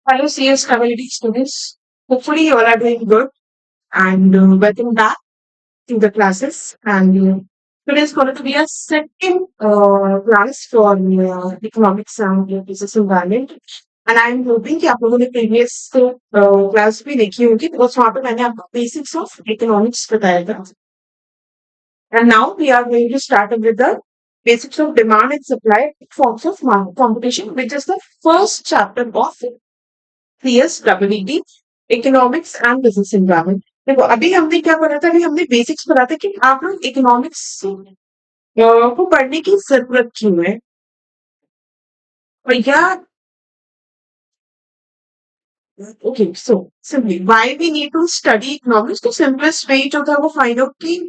Hello, CS community students. Hopefully, you all are doing good and welcome back to the classes. And today is going to be a second class for economics and business environment. And I'm hoping कि आप लोगों ने previous class भी देखी होगी because वहाँ पे मैंने आपको basics of economics बताया था. And now we are going to start with the basics of demand and supply forms of market competition, which is the first chapter of CSWD economics and business environment. देखो अभी हमने क्या पढ़ा था, अभी हमने बेसिक्स पढ़ा था कि आप लोग इकोनॉमिक्स को पढ़ने की जरूरत क्यों है. और यार okay so simply why we need to study economics. तो सिंपलेस्ट वे जो था वो फाइंड आउट कि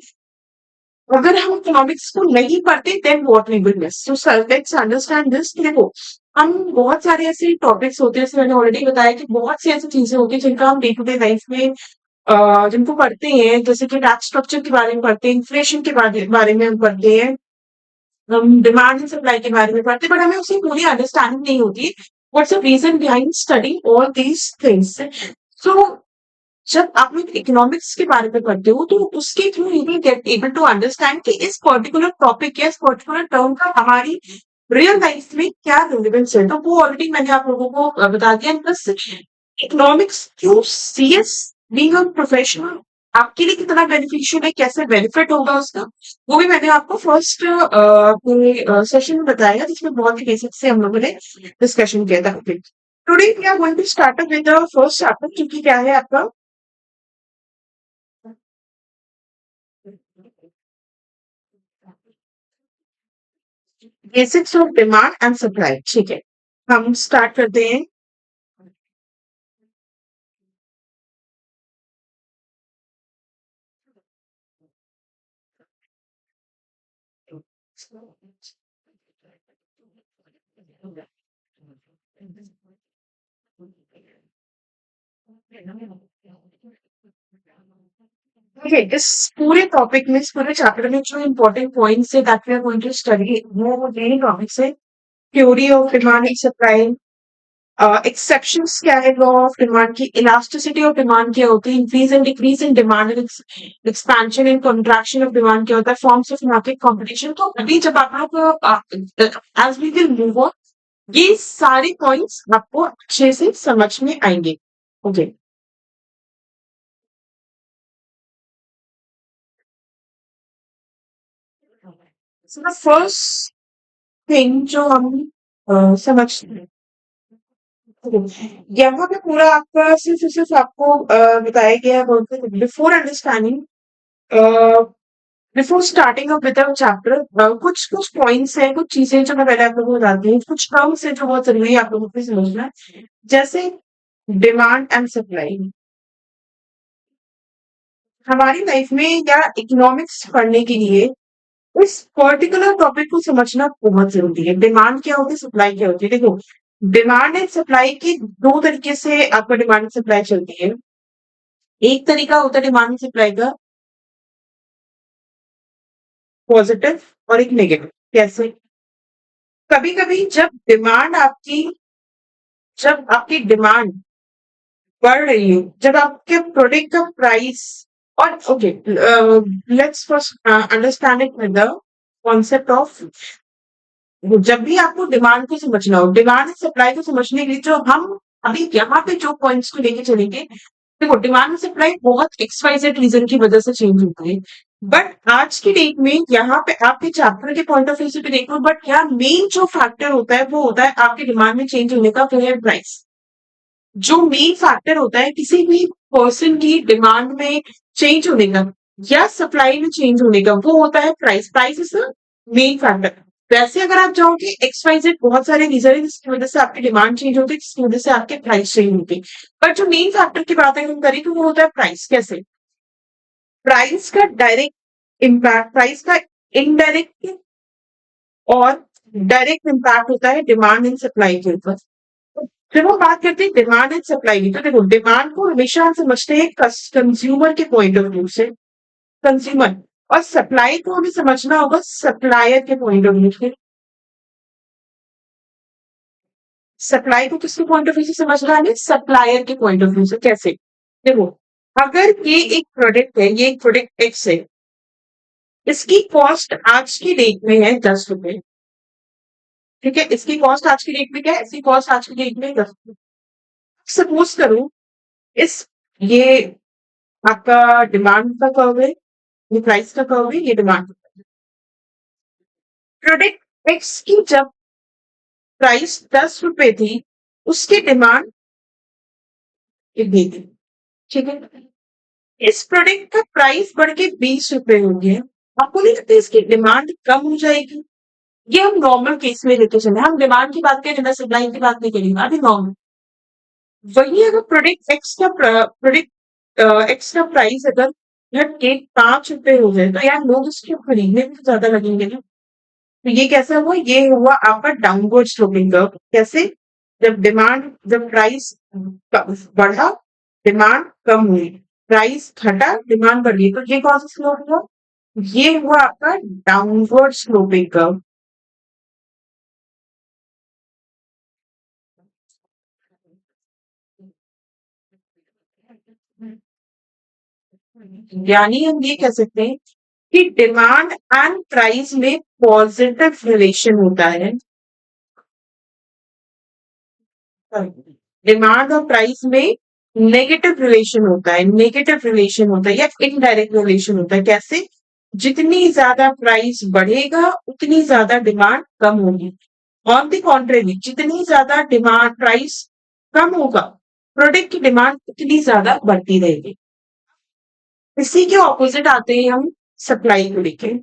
अगर हम इकोनॉमिक्स को नहीं पढ़ते then what we will miss. So let's understand this. देखो हम बहुत सारे ऐसे टॉपिक्स होते हैं, जैसे मैंने ऑलरेडी बताया कि बहुत सी ऐसी चीजें होती है जिनका हम डे टू डे लाइफ में जिनको पढ़ते हैं, जैसे कि टैक्स स्ट्रक्चर के बारे में पढ़ते हैं, इन्फ्लेशन के बारे में हम पढ़ते हैं, हम डिमांड एंड सप्लाई के बारे में पढ़ते हैं, बट हमें उसकी पूरी अंडरस्टैंडिंग नहीं होती. What's the reason behind study all these things. So जब आप लोग इकोनॉमिक्स के बारे में पढ़ते हो तो उसके through you will get able to understand कि इस पर्टिकुलर टॉपिक या इस पर्टिकुलर टर्म का हमारी रियल लाइफ में क्या रिलेवेंस है. तो वो ऑलरेडी मैंने आप लोगों को बता दिया. प्लस इकोनॉमिक्स क्यों सीएस बीइंग अ प्रोफेशनल आपके लिए कितना बेनिफिशियल है, कैसे बेनिफिट होगा उसका, वो भी मैंने आपको फर्स्ट सेशन में बताया, जिसमें बहुत ही बेसिक से हम लोगों ने डिस्कशन किया था. Today we are going to start with the first chapter, क्योंकि क्या है आपका basics of demand and supply. ठीक है, हम स्टार्ट करते हैं. देखिए इस पूरे टॉपिक में, इस पूरे चैप्टर में जो इम्पोर्टेंट पॉइंट्स है that we are going to study, वो यही टॉपिक्स है. Theory of demand and supply, exceptions क्या है लॉ ऑफ डिमांड की, इलास्टिसिटी ऑफ डिमांड क्या होती है, increase and decrease in demand and expansion and contraction of demand क्या होता है, फॉर्म्स ऑफ मार्केट कंपटीशन. तो अभी जब आप लोग as we will move on, ये सारे पॉइंट्स आपको अच्छे से समझ में आएंगे. Okay, so the first thing जो हम समझते हैं, यहाँ पे पूरा आपका सिर्फ आपको बताया गया है. Before understanding, before starting up with chapter, कुछ कुछ पॉइंट्स हैं, कुछ चीजें जो मैं पहले आप लोगों को बताती हूँ, कुछ टर्म्स हैं जो बहुत जरूरी है आप लोगों को समझना है. जैसे डिमांड एंड सप्लाई हमारी लाइफ में या इकोनॉमिक्स पढ़ने के लिए इस पर्टिकुलर टॉपिक को समझना बहुत जरूरी है. डिमांड क्या होती है, सप्लाई क्या होती है. देखो डिमांड एंड सप्लाई की दो तरीके से आपका डिमांड एंड सप्लाई चलती है. एक तरीका होता है डिमांड एंड सप्लाई का पॉजिटिव, और एक नेगेटिव. कैसे? कभी कभी जब आपकी डिमांड बढ़ रही हो, जब आपके प्रोडक्ट का प्राइस, और okay let's first understand it with the concept of, जब भी आपको डिमांड को समझना हो, डिमांड एंड सप्लाई को समझने के लिए जो हम अभी यहाँ पे जो पॉइंट्स को लेके चलेंगे. देखो डिमांड एंड सप्लाई बहुत एक्सवाइजेड रीजन की वजह से चेंज होती है, बट आज की डेट में यहाँ पे आपके चैप्टर के पॉइंट ऑफ व्यू से भी देखो, बट यहाँ मेन जो फैक्टर होता है वो होता है आपके डिमांड में चेंज होने का, वो है प्राइस. जो मेन फैक्टर होता है किसी भी पर्सन की डिमांड में चेंज होने का या सप्लाई में चेंज होने का, वो होता है price. Price is the main factor. वैसे अगर आप चाहोगे एक्स वाई जेड बहुत सारे रीजन है जिसकी वजह से आपकी डिमांड चेंज होती है, जिसकी वजह से आपके प्राइस चेंज होती है, बट जो मेन फैक्टर की बात अगर हम करें तो वो होता है प्राइस. कैसे? प्राइस का डायरेक्ट इम्पैक्ट, प्राइस का इनडायरेक्ट और डायरेक्ट इम्पैक्ट होता है डिमांड एंड सप्लाई के ऊपर. जब हम बात करते हैं डिमांड एंड सप्लाई की, तो देखो डिमांड को हमेशा हम समझते हैं कंज्यूमर के पॉइंट ऑफ व्यू से, कंज्यूमर, और सप्लाई को हमें समझना होगा सप्लायर के पॉइंट ऑफ व्यू से. सप्लाई को किसके पॉइंट ऑफ व्यू से समझना है? सप्लायर के पॉइंट ऑफ व्यू से। कैसे? देखो, अगर ये एक प्रोडक्ट है, ये एक प्रोडक्ट एक्स है, इसकी कॉस्ट आज की डेट में है 10 रुपए। ठीक है, इसकी कॉस्ट आज की डेट में क्या है? इसकी कॉस्ट आज की डेट में 10 रुपए। सपोज करो इस ये आपका डिमांड का कर्व है, ये प्राइस का कर्व है, ये डिमांड। प्रोडक्ट एक्स की जब प्राइस 10 रुपए थी, उसकी डिमांड इतनी थी। ठीक है, इस प्रोडक्ट का प्राइस बढ़ के 20 रुपए हो गया। आपको नहीं लगता इसकी डिमांड कम हो जाएगी? ये हम नॉर्मल केस में लेते चले, हम डिमांड की बात करें ना, सप्लाई की बात नहीं करेंगे, अभी नॉर्मल। वही अगर प्रोडक्ट एक्स का प्राइस अगर घट के 5 रुपए हो जाए, तो यार लोग इसको खरीदने में ज्यादा लगेंगे ना। तो ये कैसा हुआ? ये हुआ आपका डाउनवर्ड स्लोपिंग कर्व। कैसे? जब प्राइस बढ़ा, डिमांड कम हुई, प्राइस घटा, डिमांड बढ़ी, तो ये कौन सा स्लोप हुआ? ये हुआ आपका डाउनवर्ड स्लोपिंग कर्व। यानी हम ये कह सकते हैं कि डिमांड एंड प्राइस में पॉजिटिव रिलेशन होता है। डिमांड और प्राइस में नेगेटिव रिलेशन होता है, नेगेटिव रिलेशन होता है या इनडायरेक्ट रिलेशन होता है। कैसे? जितनी ज्यादा प्राइस बढ़ेगा, उतनी ज्यादा डिमांड कम होगी। ऑन द कॉन्ट्रेरी, जितनी ज्यादा डिमांड प्राइस कम होगा, प्रोडक्ट की डिमांड उतनी ज्यादा बढ़ती रहेगी। इसी के ऑपोजिट आते हैं हम सप्लाई को लेके।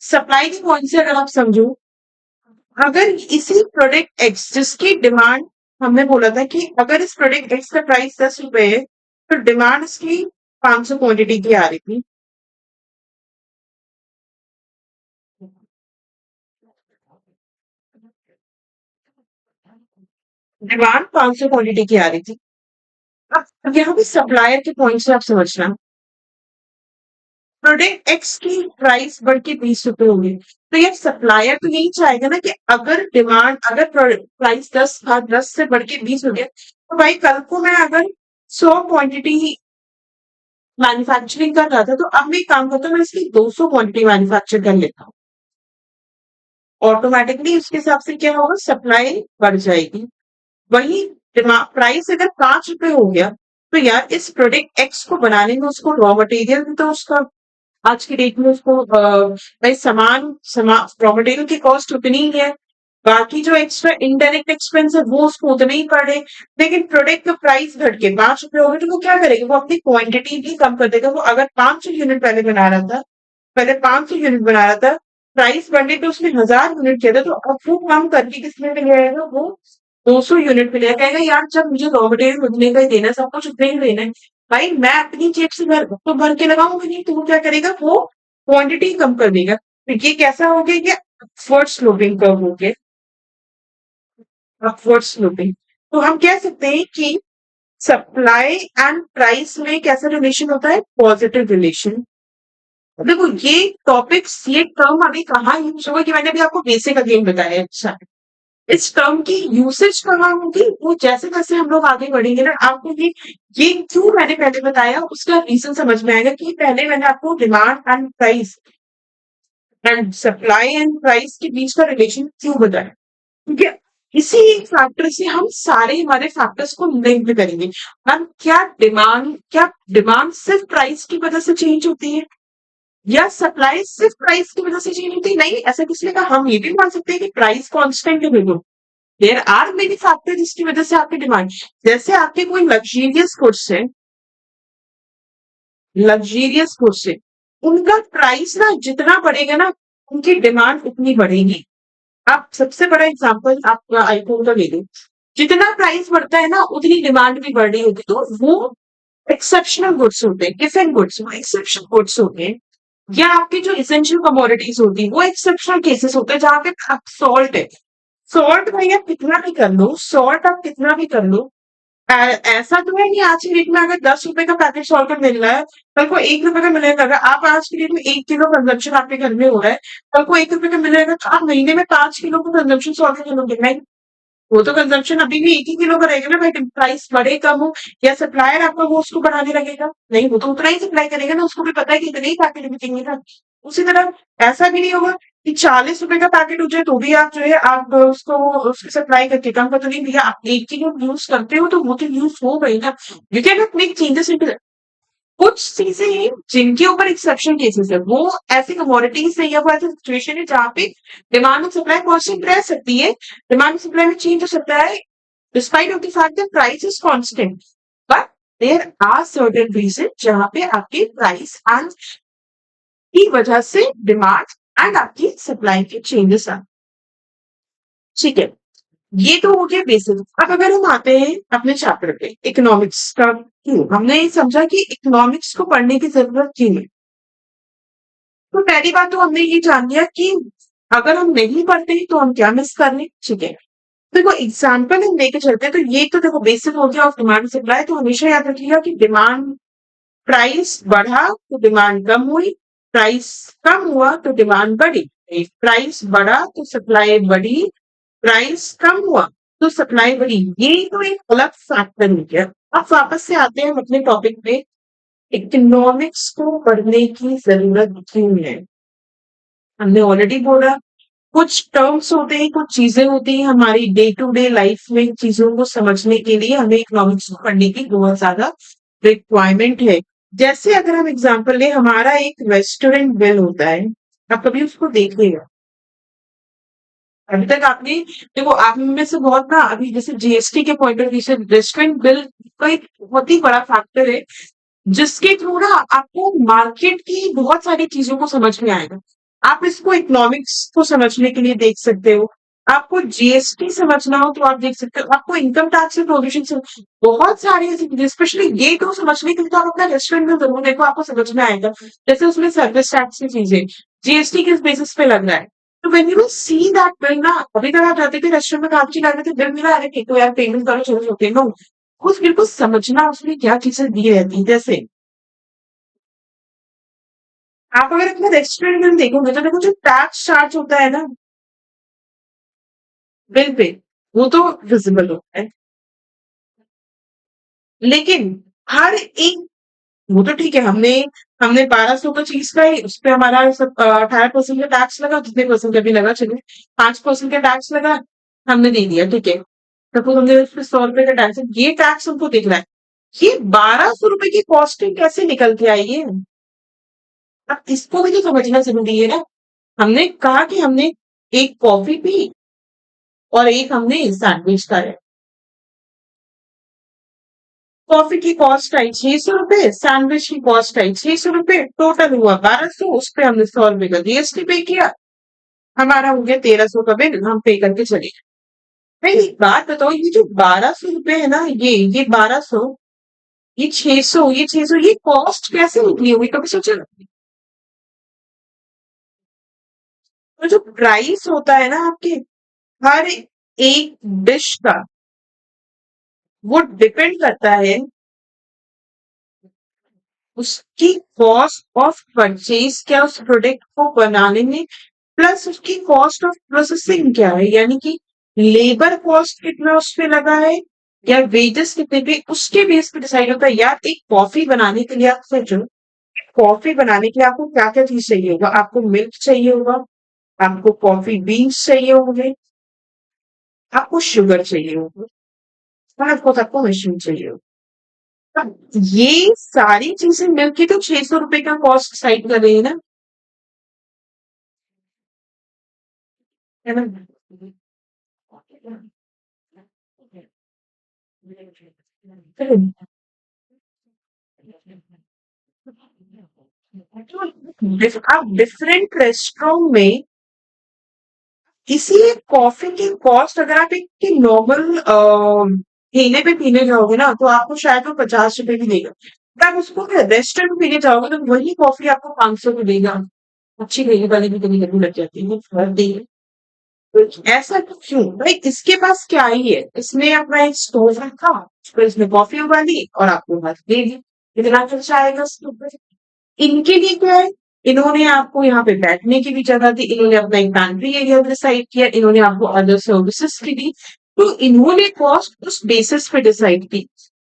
सप्लाई के पॉइंट से अगर आप समझो, अगर इसी प्रोडक्ट एक्स जिसकी डिमांड, हमने बोला था कि अगर इस प्रोडक्ट एक्स का प्राइस 10 रुपए है, तो डिमांड इसकी 500 क्वांटिटी की आ रही थी। डिमांड 500 क्वांटिटी की आ रही थी। अब यहाँ पे सप्लायर के पॉइंट से आप समझना, प्रोडक्ट एक्स की प्राइस बढ़ के 20 रुपए होगी, तो यार सप्लायर तो यही चाहेगा ना कि अगर प्राइस 10 से बढ़ के 20 हो गया, तो भाई कल को मैं अगर 100 क्वांटिटी मैन्युफैक्चरिंग कर रहा था, तो अब मैं एक काम करता हूँ, मैं इसकी 200 क्वांटिटी मैन्युफैक्चर कर लेता हूँ। ऑटोमेटिकली उसके हिसाब से क्या होगा? सप्लाई बढ़ जाएगी। वही प्राइस अगर 5 रुपए हो गया, तो यार इस प्रोडक्ट एक्स को बनाने में उसको रॉ मटेरियल भी तो उसका आज की डेट में उसको भाई रॉ मटेरियल की कॉस्ट उतनी ही है। बाकी जो एक्स्ट्रा इनडायरेक्ट एक्सपेंस है वो उसको उतने ही पड़े। लेकिन प्रोडक्ट का प्राइस घट के 5 रुपए हो गए, तो वो क्या करेगा? वो अपनी क्वांटिटी भी कम कर देगा। वो अगर 500 यूनिट पहले 500 यूनिट बना रहा था, प्राइस बढ़ने पे उसने 1000 यूनिट किया था, तो अब वो कम करके किसमें ले आएगा? वो 200 यूनिट पे ले कहेगा यार जब मुझे रॉ मटेरियल उतने का ही देना है, सब कुछ उतने ही देना है, भाई मैं अपनी जेब से भर के लगाऊंगा नहीं। तो वो क्या करेगा? वो क्वांटिटी कम कर देगा। तो ये कैसा हो गया? ये अपवर्ड स्लोपिंग कर्व हो गया, अपवर्ड स्लोपिंग। तो हम कह सकते हैं कि सप्लाई एंड प्राइस में कैसा रिलेशन होता है? Positive relation. देखो ये टॉपिक्स, ये टर्म अभी कहाँ यूज होगा, कि मैंने अभी आपको बेसिक अगेन बताया है। अच्छा, इस टर्म की यूसेज कहाँ होगी? वो जैसे जैसे हम लोग आगे बढ़ेंगे ना, आपको ये क्यों मैंने पहले बताया उसका रीजन समझ में आएगा, कि पहले मैंने आपको demand and price and supply and price के बीच का रिलेशन क्यों बताया, क्योंकि इसी एक फैक्टर से हम सारे हमारे फैक्टर्स को लिंक करेंगे। मैम क्या डिमांड सिर्फ प्राइस की वजह से चेंज होती है, या सप्लाई सिर्फ प्राइस की वजह से चेंज होती है? नहीं, ऐसा किसने कहा? हम ये भी मान सकते हैं कि प्राइस कांस्टेंट है, बिल्कुल। देयर आर मेनी फैक्टर जिसकी वजह से आपकी डिमांड, जैसे आपके कोई लग्जरियस गुड्स है, उनका प्राइस ना जितना बढ़ेगा ना, उनकी डिमांड उतनी बढ़ेगी। आप सबसे बड़ा एग्जांपल आप आईफोन का ले लो, जितना प्राइस बढ़ता है ना, उतनी डिमांड भी बढ़ रही होगी। तो वो एक्सेप्शनल गुड्स होते हैं, गिवन गुड्स, वो एक्सेप्शनल गुड्स होते हैं। या आपकी जो इसेंशियल कमोडिटीज होती है, वो एक्सेप्शनल केसेस होते हैं, जहां पे सॉल्ट है। सॉल्ट भाई आप कितना भी कर लो, सॉल्ट आप कितना भी कर लो, ऐसा तो है नहीं आज की डेट में अगर 10 रुपए का पैकेट सॉल्ट मिल रहा है, कल को 1 रुपए का मिलेगा। अगर आप आज की डेट में 1 किलो कंजम्पशन आपके घर में हो रहा है, कल को 1 रुपए का मिलेगा, तो आप महीने में 5 किलो का कंजम्पशन सॉल्ट करोगे नहीं? वो तो कंजम्पशन अभी भी 1 ही किलो का रहेगा ना भाई। प्राइस बढ़े कम हो, या सप्लायर आपका वो उसको बढ़ाने लगेगा? नहीं, वो तो उतना ही सप्लाई करेगा ना, उसको भी पता है कि इतने ही पैकेट बिकेंगे ना। उसी तरह ऐसा भी नहीं होगा कि 40 रुपए का पैकेट हो जाए तो भी आप जो है आप उसको उसकी सप्लाई करके कम कर, तो नहीं भैया आप 1 किलो यूज करते हो तो वो तो यूज हो गई ना। You can not make changes into. कुछ चीजें हैं जिनके ऊपर एक्सेप्शन केसेस है, वो ऐसी कमोडिटीज है या वो ऐसी सिचुएशन है जहाँ पे डिमांड और सप्लाई कांस्टेंट रह सकती है। डिमांड और सप्लाई में चेंज हो सकता है despite of the fact that price is constant. But there are certain reason जहाँ पे आपके प्राइस एंड की वजह से डिमांड एंड आपकी सप्लाई के चेंजेस आ। ठीक है, ये तो हो गया बेसिक। अब अगर हम आते हैं अपने चैप्टर पे इकोनॉमिक्स का, क्यों हमने समझा कि इकोनॉमिक्स को पढ़ने की जरूरत क्यों है। तो पहली बात तो हमने ये जान लिया कि अगर हम नहीं पढ़ते हैं तो हम क्या मिस कर रहे हैं। ठीक है, देखो एग्जाम्पल हम लेके चलते हैं, तो ये तो देखो बेसिक हो गया ऑफ डिमांड सप्लाई। तो हमेशा याद रखिएगा कि डिमांड, प्राइस बढ़ा तो डिमांड कम हुई, प्राइस कम हुआ तो डिमांड बढ़ी, प्राइस बढ़ा तो सप्लाई बढ़ी, प्राइस कम हुआ तो सप्लाई बढ़ी। ये तो एक अलग फैक्टर हो गया। अब वापस से आते हैं हम अपने टॉपिक पे, इकोनॉमिक्स को पढ़ने की जरूरत क्यों है। हमने ऑलरेडी बोला कुछ टर्म्स होते हैं, कुछ चीजें होती हैं हमारी डे टू डे लाइफ में, चीजों को समझने के लिए हमें इकोनॉमिक्स को पढ़ने की बहुत ज्यादा रिक्वायरमेंट है। जैसे अगर हम एग्जांपल लें, हमारा एक रेस्टोरेंट बिल होता है, आप कभी उसको देखिएगा। अभी तक आपने, देखो आप में से बहुत ना, अभी जैसे जीएसटी के पॉइंट ऑफ व्यू से रेस्टोरेंट बिल का एक बहुत ही बड़ा फैक्टर है, जिसके थ्रू ना आपको मार्केट की बहुत सारी चीजों को समझ में आएगा। आप इसको इकोनॉमिक्स को समझने के लिए देख सकते हो। आपको जीएसटी समझना हो तो आप देख सकते हो। आपको इनकम टैक्स और प्रोविजन से बहुत सारी ऐसी चीजें, स्पेशली ये तो समझने के लिए तो आप अपना रेस्टोरेंट में जरूर देखो, आपको समझ में आएगा। जैसे उसमें सर्विस टैक्स की चीजें, जीएसटी किस बेसिस पे लग रहा है। तो when you see that bill ना, अभी तक आप जाते थे रेस्टोरेंट में काम चला रहे थे, बिल मिला, अरे ठीक है यार पेमेंट करो चलो चलते हैं। नो, उस बिल को समझना, उसमें क्या चीजें दी रहती हैं। जैसे आप अगर अपना रेस्टोरेंट बिल देखोगे तो देखो जो टैक्स चार्ज होता है ना बिल पे, वो तो विजिबल होता है। लेकिन हर एक, वो तो ठीक है, हमने हमने 1200 का चीज का ही उस पे हमारा सब 18% का टैक्स लगा, जितने परसेंट का भी लगा चलो, 5% का टैक्स लगा, हमने दे दिया, ठीक है। सपोज हमने उस पे 100 रुपए का टैक्स है, ये टैक्स हमको दिख रहा है। ये 1200 रुपए की कॉस्टिंग कैसे निकल के आई है, अब इसको भी तो समझना जरूरी है ना। हमने कहा कि हमने एक कॉफी पी और एक हमने सैंडविच खाया। कॉफी की कॉस्ट आई 600 रुपए, सैंडविच की कॉस्ट आई 600 रुपए, टोटल हुआ 1200। उस पे हमने 100 रुपए का जीएसटी पे किया, हमारा हो गया 1300 का बिल, हम पे करके चले गए। भाई एक बात बताओ, ये जो 1200 रुपए है ना, ये 1200, ये 600, ये 600, ये कॉस्ट कैसे निकली हुई, कभी सोचा? तो जो प्राइस होता है ना आपके हर एक डिश का, वो डिपेंड करता है उसकी कॉस्ट ऑफ परचेज क्या, उस प्रोडक्ट को बनाने में, प्लस उसकी कॉस्ट ऑफ प्रोसेसिंग क्या है, यानी कि लेबर कॉस्ट कितना उस पे लगा है, या वेजेस कितने पे, उसके बेस पे डिसाइड होता है। यार एक कॉफी बनाने के लिए आप सोचो, कॉफी बनाने के लिए आपको क्या क्या चीज चाहिए होगा। आपको मिल्क चाहिए होगा, आपको कॉफी बीन्स चाहिए होंगे, आपको शुगर चाहिए होगा, और ऑफकोर्स आपको मशीन चाहिए होगा। अब ये सारी चीजें मिलके तो 600 रुपए का कॉस्ट डिसाइड कर रही है ना, है ना। आप डिफरेंट रेस्टोरेंट में इसी कॉफी की कॉस्ट, अगर आप एक नॉर्मल ठेले पे पीने जाओगे ना, तो आपको शायद वो 50 रुपए की देगा। अगर आप उसको रेस्टोरेंट में पीने जाओगे तो वही कॉफी आपको 500 की देगा। अच्छी देगी, वाली भी कभी कभी लग जाती है, वो फर्क देगी। तो ऐसा तो क्यों भाई, इसके पास क्या ही है, इसने अपना एक स्टोव रखा, फिर इसमें कॉफी उबाली और आपको बस दे दी, इतना खर्चा आएगा उसके ऊपर। इनके लिए क्या है, इन्होंने आपको यहाँ पे बैठने की भी जगह दी, इन्होंने अपना एक पैंट्री एरिया डिसाइड किया, इन्होंने आपको अदर सर्विसेज की दी, तो इन्होंने कॉस्ट उस बेसिस पे डिसाइड की।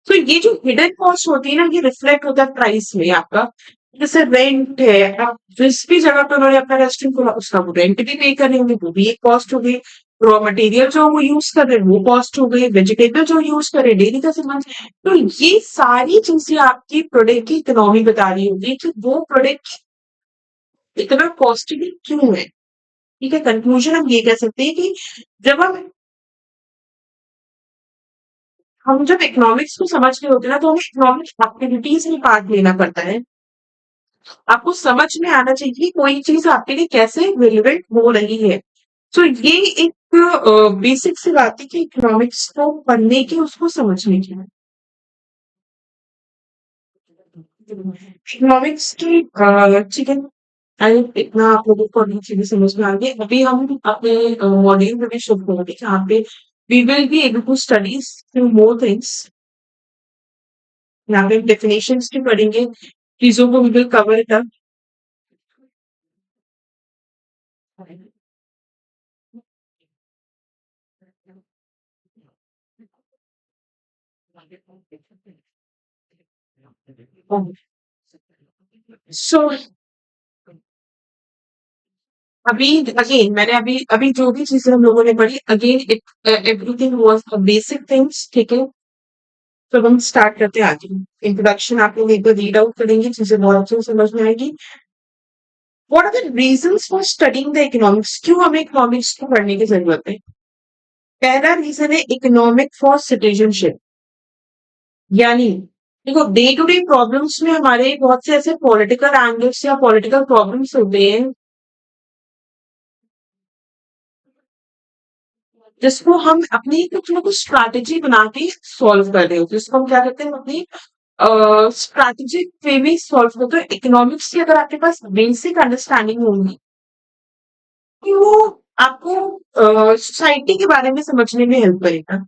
तो ये जो हिडन कॉस्ट होती है ना, ये रिफ्लेक्ट होता है प्राइस में आपका। जैसे रेंट है, आप जिस भी जगह पे उन्होंने अपना रेस्टोरेंट खोला उसका वो रेंट भी पे करेंगे, वो भी एक कॉस्ट हो गई। रॉ मटेरियल जो वो यूज कर रहे हैं वो कॉस्ट हो गई, वेजिटेबल जो यूज कर रहे हैं, डेली का सामान। तो ये सारी चीजें आपकी प्रोडक्ट की इकोनॉमी बता रही होगी कि वो प्रोडक्ट इतना कॉस्टली क्यों है। ठीक है, कंक्लूजन हम ये कह सकते हैं कि जब हम जब इकोनॉमिक्स को समझ रहे होते हैं ना, तो हमें इकोनॉमिक एक्टिविटीज में पार्ट लेना पड़ता है। आपको समझ में आना चाहिए कि कोई चीज आपके लिए कैसे रिलेवेंट हो रही है। तो ये एक बेसिक सी बात है कि इकोनॉमिक्स को पढ़ने की, उसको समझने की। इकोनॉमिक्स की ठीक है, आई इतना आप लोगों को अभी चीजें समझ में आ गई। अभी हम अपने मॉड्यूल में भी शुरू होंगे जहाँ पे we will be able to studies few more things. यहाँ पे डेफिनेशंस भी पढ़ेंगे, चीजों को we will cover it up. So अभी अगेन मैंने अभी अभी जो भी चीजें हम लोगों ने पढ़ी, again it everything was basic things. ठीक है, तो हम स्टार्ट करते हैं आगे। इंट्रोडक्शन आप लोग एक बार रीड आउट करेंगे, चीजें बहुत अच्छे से समझ में आएगी। What are the reasons for studying the economics, क्यों हमें इकोनॉमिक्स को पढ़ने की जरूरत है। पहला रीजन है इकोनॉमिक फॉर सिटीजनशिप। यानी देखो, डे टू डे प्रॉब्लम्स में हमारे बहुत से ऐसे पॉलिटिकल एंगल्स या पॉलिटिकल प्रॉब्लम्स होते हैं जिसको हम अपनी कुछ ना कुछ स्ट्रैटेजी बना के सॉल्व कर रहे होते हैं, जिसको हम क्या कहते हैं, अपनी स्ट्रैटेजिक वे में सॉल्व करते हैं। इकोनॉमिक्स की अगर आपके पास बेसिक अंडरस्टैंडिंग होगी तो वो आपको सोसाइटी के बारे में समझने में हेल्प करेगा।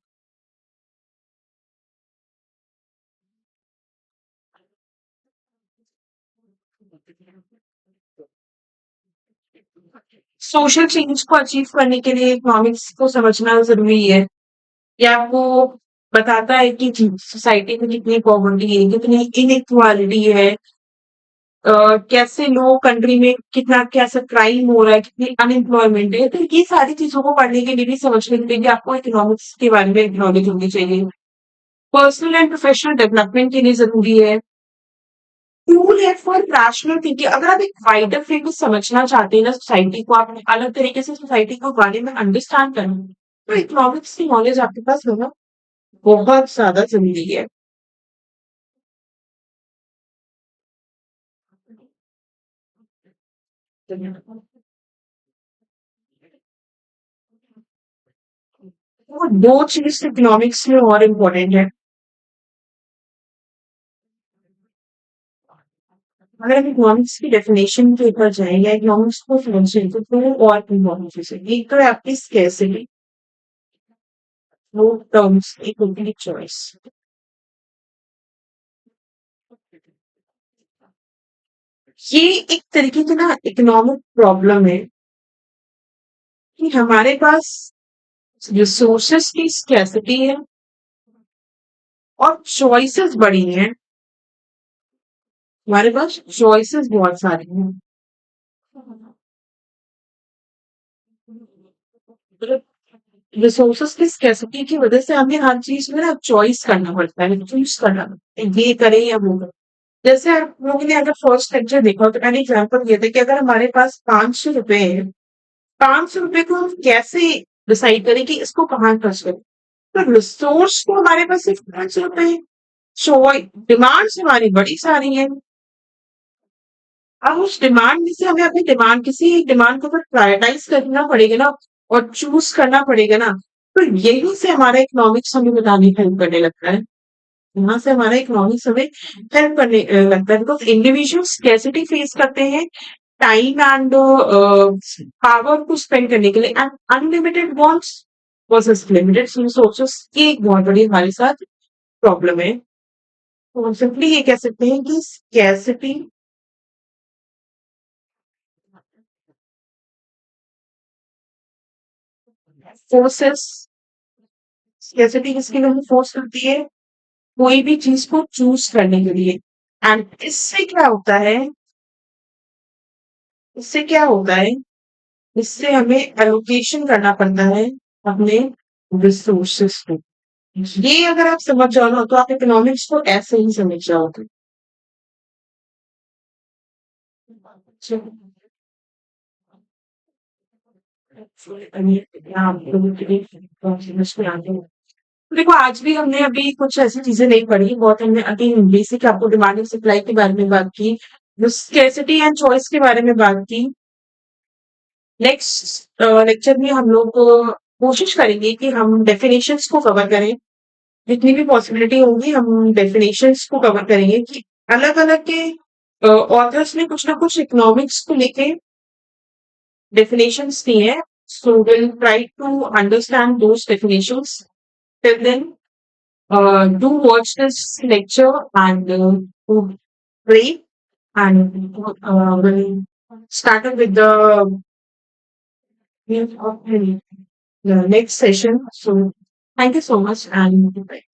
सोशल चेंज को अचीव करने के लिए इकोनॉमिक्स को समझना जरूरी है। ये आपको बताता है कि सोसाइटी में कितनी पॉवर्टी है, कितनी इनइक्वालिटी है, कैसे लोग कंट्री में कितना कैसा क्राइम हो रहा है, कितनी अनएम्प्लॉयमेंट है। तो ये सारी चीजों को पढ़ने के लिए भी, समझने के लिए भी आपको इकोनॉमिक्स के बारे में नॉलेज होनी चाहिए। पर्सनल एंड प्रोफेशनल डेवलपमेंट के लिए जरूरी है। टूल है फॉर रैशनल थिंकिंग। अगर आप एक वाइडर फील्ड में समझना चाहते हैं ना सोसाइटी को, आप अलग तरीके से सोसाइटी को बारे में अंडरस्टैंड करना, तो इकोनॉमिक्स की नॉलेज आपके पास होना बहुत ज्यादा जरूरी है। वो दो चीज इकोनॉमिक्स में और इम्पोर्टेंट है। अगर हम इकोनॉमिक्स की डेफिनेशन के ऊपर जाए या इकोनॉमिक्स को समझें तो दो और इम्पोर्टेंट चीजें, एक तो है आपकी स्कैर्सिटी, वो टर्म्स एक होती है चॉइस। ये एक तरीके की ना इकोनॉमिक प्रॉब्लम है कि हमारे पास रिसोर्सेस की स्कैर्सिटी है और चॉइसेस बड़ी हैं। हमारे पास चॉइसेस बहुत सारी हैं। रिसोर्सेस की स्कैर्सिटी की वजह से हमें हर चीज में ना चॉइस करना पड़ता है, चूज करना पड़ता है, ये करें या वो करें। जैसे आप लोगों ने अगर फर्स्ट लेक्चर देखा हो तो मैंने एग्जाम्पल दिया था कि अगर हमारे पास 500 रुपए है, 500 रुपए को हम कैसे डिसाइड करें कि इसको कहाँ खर्च करें। तो रिसोर्स तो हमारे पास सिर्फ 500 रुपए है, चॉइस डिमांड्स हमारी बड़ी सारी है। अब उस डिमांड में से हमें अपनी डिमांड, किसी एक डिमांड को अगर प्रायोरिटाइज करना पड़ेगा ना और चूज करना पड़ेगा ना, तो यही से हमारा इकोनॉमिक्स हमें बताने हेल्प करने लगता है। यहाँ से हमारा इकोनॉमिक्स हमें हेल्प करने लगता है, बिकॉज इंडिविजुअल्स स्कैर्सिटी फेस करते हैं। टाइम एंड पावर को स्पेंड करने के लिए, and unlimited wants versus limited resources की एक बहुत बड़ी हमारे साथ प्रॉब्लम है। तो सिंपली ये कह सकते हैं कि स्कैर्सिटी फोर्सेस स्कैर्सिटी किसके लिए हमें फोर्स करती है कोई भी चीज को चूज करने के लिए। एंड इससे क्या होता है इससे हमें एलोकेशन करना पड़ता है अपने रिसोर्सेस को। ये अगर आप समझ जाओ ना तो आप इकोनॉमिक्स को ऐसे ही समझ जाओगे। चलो, आप लोगों के लिए समझ में आते हैं। देखो आज भी हमने अभी कुछ ऐसी चीजें नहीं पढ़ी, बहुत हमने अभी बेसिक आपको डिमांड एंड सप्लाई के बारे में बात की, स्केर्सिटी एंड चॉइस के बारे में बात की। नेक्स्ट लेक्चर में हम लोग कोशिश करेंगे कि हम डेफिनेशंस को कवर करें, जितनी भी पॉसिबिलिटी होगी हम डेफिनेशंस को कवर करेंगे कि अलग अलग के ऑथर्स ने कुछ ना कुछ इकोनॉमिक्स को लेके definitions दी है, so we'll try to understand those definitions. Till then, do watch this lecture and pray, and we'll start up with the next session. So thank you so much and bye.